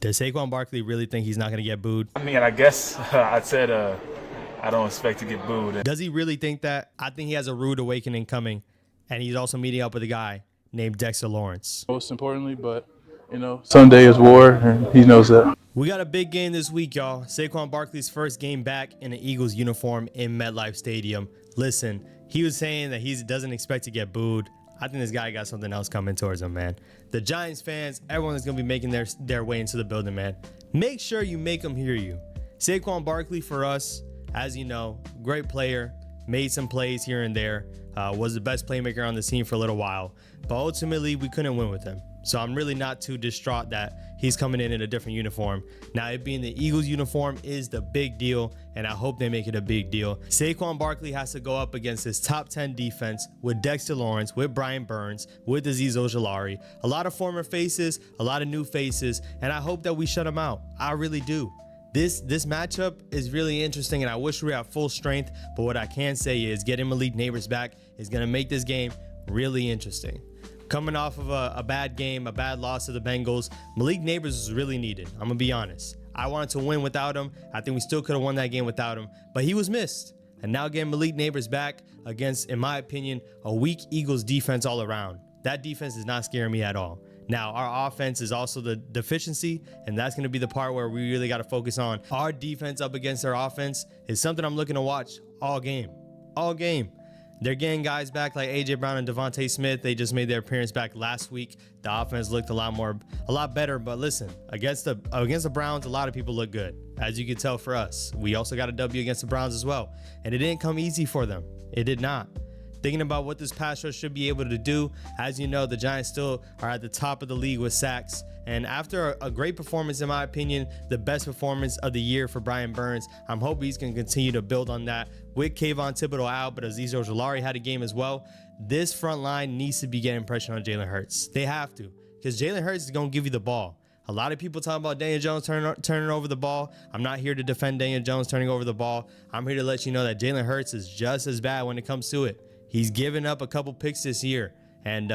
Does Saquon Barkley really think he's not going to get booed? I mean, I guess I said I don't expect to get booed. Does he really think that? I think he has a rude awakening coming, and he's also meeting up with a guy named Dexter Lawrence. Most importantly, but, Sunday is war, and he knows that. We got a big game this week, y'all. Saquon Barkley's first game back in an Eagles uniform in MetLife Stadium. Listen, he was saying that he doesn't expect to get booed. I think this guy got something else coming towards him, man. The Giants fans, everyone is going to be making their way into the building, man. Make sure you make them hear you. Saquon Barkley, for us, as you know, great player, made some plays here and there, was the best playmaker on the team for a little while. But ultimately, we couldn't win with him. So I'm really not too distraught that he's coming in a different uniform. Now, it being the Eagles uniform is the big deal, and I hope they make it a big deal. Saquon Barkley has to go up against his top 10 defense with Dexter Lawrence, with Brian Burns, with Azeez Ojulari. A lot of former faces, a lot of new faces, and I hope that we shut them out. I really do. This matchup is really interesting, and I wish we were at full strength, but what I can say is getting Malik Nabers back is going to make this game really interesting. Coming off of a bad game, a bad loss to the Bengals, Malik Nabers was really needed. I'm going to be honest. I wanted to win without him. I think we still could have won that game without him, but he was missed. And now getting Malik Nabers back against, in my opinion, a weak Eagles defense all around. That defense is not scaring me at all. Now, our offense is also the deficiency, and that's going to be the part where we really got to focus on. Our defense up against their offense is something I'm looking to watch all game. All game. They're getting guys back like A.J. Brown and Devontae Smith. They just made their appearance back last week. The offense looked a lot better. But listen, against the Browns, a lot of people look good, as you can tell for us. We also got a W against the Browns as well, and it didn't come easy for them. It did not. Thinking about what this pass rush should be able to do, as you know, the Giants still are at the top of the league with sacks. And after a great performance, in my opinion, the best performance of the year for Brian Burns, I'm hoping he's going to continue to build on that with Kayvon Thibodeau out, but Azeez Ojulari had a game as well. This front line needs to be getting pressure on Jalen Hurts. They have to, because Jalen Hurts is going to give you the ball. A lot of people talk about Daniel Jones turning over the ball. I'm not here to defend Daniel Jones turning over the ball. I'm here to let you know that Jalen Hurts is just as bad when it comes to it. He's given up a couple picks this year, and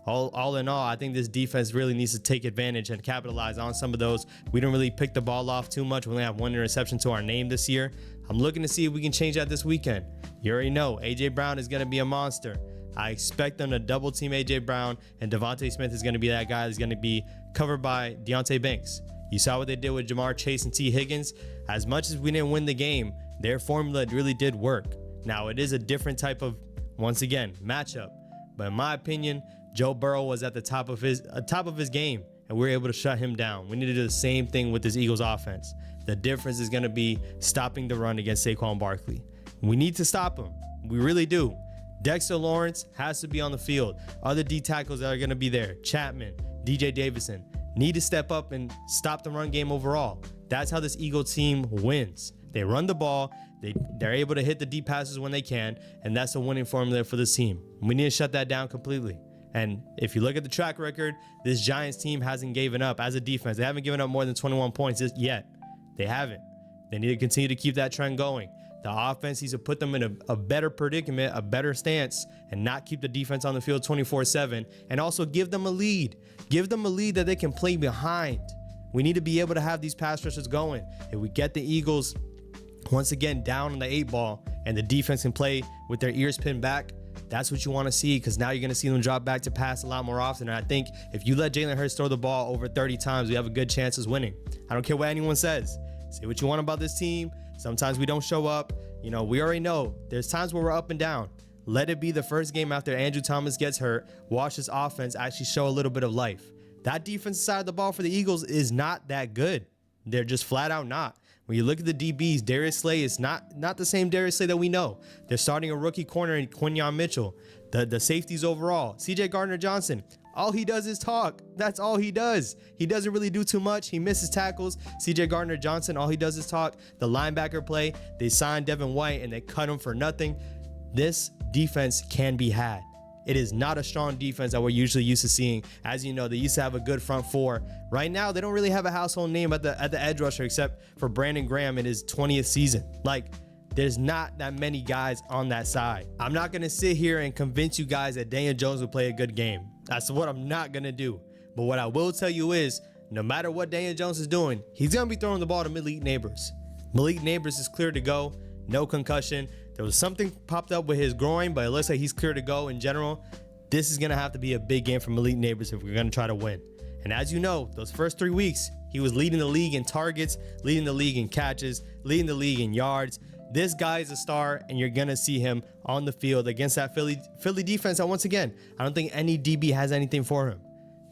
all in all, I think this defense really needs to take advantage and capitalize on some of those. We don't really pick the ball off too much. We only have one interception to our name this year. I'm looking to see if we can change that this weekend. You already know A.J. Brown is going to be a monster. I expect them to double team A.J. Brown, and Devontae Smith is going to be that guy that's going to be covered by Deonte Banks. You saw what they did with Jamar Chase and T. Higgins. As much as we didn't win the game, their formula really did work. Now, it is a different type of, once again, matchup. But in my opinion, Joe Burrow was at the top of his game, and we were able to shut him down. We need to do the same thing with this Eagles offense. The difference is going to be stopping the run against Saquon Barkley. We need to stop him. We really do. Dexter Lawrence has to be on the field. Other D tackles that are going to be there, Chapman, DJ Davison, need to step up and stop the run game overall. That's how this Eagle team wins. They run the ball. They're able to hit the deep passes when they can, and that's the winning formula for this team. We need to shut that down completely. And if you look at the track record, this Giants team hasn't given up as a defense. They haven't given up more than 21 points yet. They haven't. They need to continue to keep that trend going. The offense needs to put them in a better predicament, a better stance, and not keep the defense on the field 24/7, and also give them a lead. Give them a lead that they can play behind. We need to be able to have these pass rushers going. If we get the Eagles once again down on the 8 ball and the defense can play with their ears pinned back, that's what you want to see, because now you're going to see them drop back to pass a lot more often. And I think if you let Jalen Hurts throw the ball over 30 times, we have a good chance of winning. I don't care what anyone says. Say what you want about this team. Sometimes we don't show up. You know, we already know there's times where we're up and down. Let it be the first game after Andrew Thomas gets hurt. Watch this offense actually show a little bit of life. That defensive side of the ball for the Eagles is not that good. They're just flat out not. When you look at the DBs, Darius Slay is not the same Darius Slay that we know. They're starting a rookie corner in Quinyon Mitchell. The safeties overall. C.J. Gardner-Johnson, all he does is talk. That's all he does. He doesn't really do too much. He misses tackles. C.J. Gardner-Johnson, all he does is talk. The linebacker play, they signed Devin White and they cut him for nothing. This defense can be had. It is not a strong defense that we're usually used to seeing. As you know, they used to have a good front four. Right now, they don't really have a household name at the edge rusher except for Brandon Graham in his 20th season. Like, there's not that many guys on that side. I'm not going to sit here and convince you guys that Daniel Jones will play a good game. That's what I'm not going to do. But what I will tell you is no matter what Daniel Jones is doing, he's going to be throwing the ball to Malik Nabers. Malik Nabers is clear to go. No concussion. There was something popped up with his groin, but it looks like he's clear to go in general. This is going to have to be a big game for Malik Nabers if we're going to try to win. And as you know, those first 3 weeks, he was leading the league in targets, leading the league in catches, leading the league in yards. This guy is a star, and you're going to see him on the field against that Philly defense. And once again, I don't think any DB has anything for him.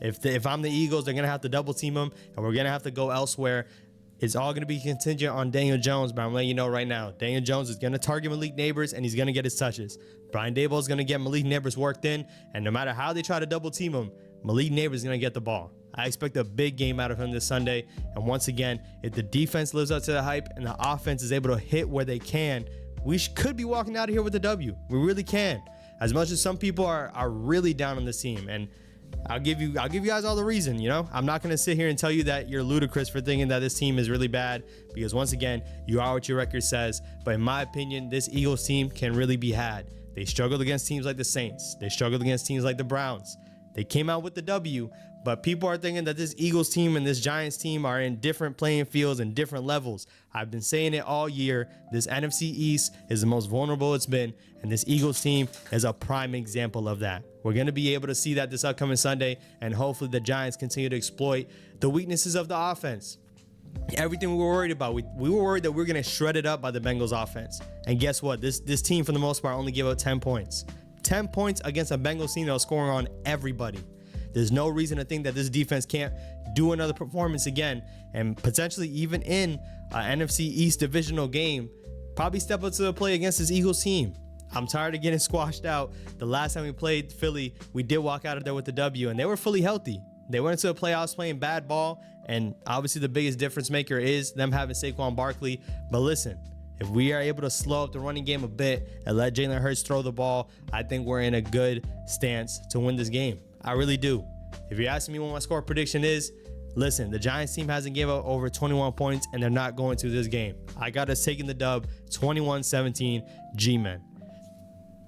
If I'm the Eagles, they're going to have to double team him, and we're going to have to go elsewhere. It's all going to be contingent on Daniel Jones, but I'm letting you know right now, Daniel Jones is going to target Malik Nabers, and he's going to get his touches. Brian Daboll is going to get Malik Nabers worked in, and no matter how they try to double team him, Malik Nabers is going to get the ball. I expect a big game out of him this Sunday, and once again, if the defense lives up to the hype and the offense is able to hit where they can, we could be walking out of here with a W. We really can. As much as some people are really down on this team, and I'll give you guys all the reason, you know? I'm not going to sit here and tell you that you're ludicrous for thinking that this team is really bad, because once again, you are what your record says. But in my opinion, this Eagles team can really be had. They struggled against teams like the Saints. They struggled against teams like the Browns. They came out with the W, but people are thinking that this Eagles team and this Giants team are in different playing fields and different levels. I've been saying it all year. This NFC East is the most vulnerable it's been, and this Eagles team is a prime example of that. We're going to be able to see that this upcoming Sunday, and hopefully the Giants continue to exploit the weaknesses of the offense. Everything we were worried about, we were worried that we were going to shred it up by the Bengals offense. And guess what? This team, for the most part, only gave up 10 points. 10 points against a Bengals team that was scoring on everybody. There's no reason to think that this defense can't do another performance again, and potentially even in an NFC East divisional game, probably step up to the plate against this Eagles team. I'm tired of getting squashed out. The last time we played Philly, we did walk out of there with the W, and they were fully healthy. They went into the playoffs playing bad ball, and obviously the biggest difference maker is them having Saquon Barkley. But listen, if we are able to slow up the running game a bit and let Jalen Hurts throw the ball, I think we're in a good stance to win this game. I really do. If you're asking me what my score prediction is, listen, the Giants team hasn't given up over 21 points, and they're not going to this game. I got us taking the dub 21-17 G-Men.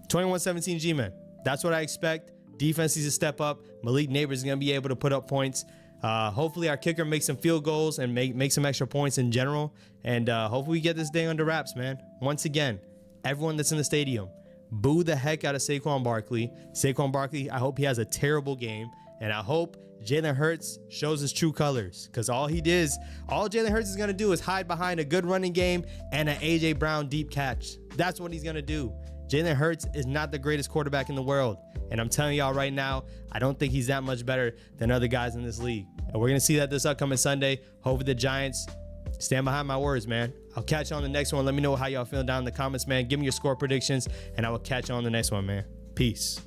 21-17 G-Men. That's what I expect. Defense needs to step up. Malik Nabers is going to be able to put up points. Hopefully our kicker makes some field goals and make some extra points in general. And hopefully we get this day under wraps, man. Once again, everyone that's in the stadium, boo the heck out of Saquon Barkley. Saquon Barkley, I hope he has a terrible game. And I hope Jalen Hurts shows his true colors, because all Jalen Hurts is going to do is hide behind a good running game and an A.J. Brown deep catch. That's what he's going to do. Jalen Hurts is not the greatest quarterback in the world. And I'm telling y'all right now, I don't think he's that much better than other guys in this league. And we're going to see that this upcoming Sunday. Hopefully the Giants stand behind my words, man. I'll catch you on the next one. Let me know how y'all feeling down in the comments, man. Give me your score predictions, and I will catch you on the next one, man. Peace.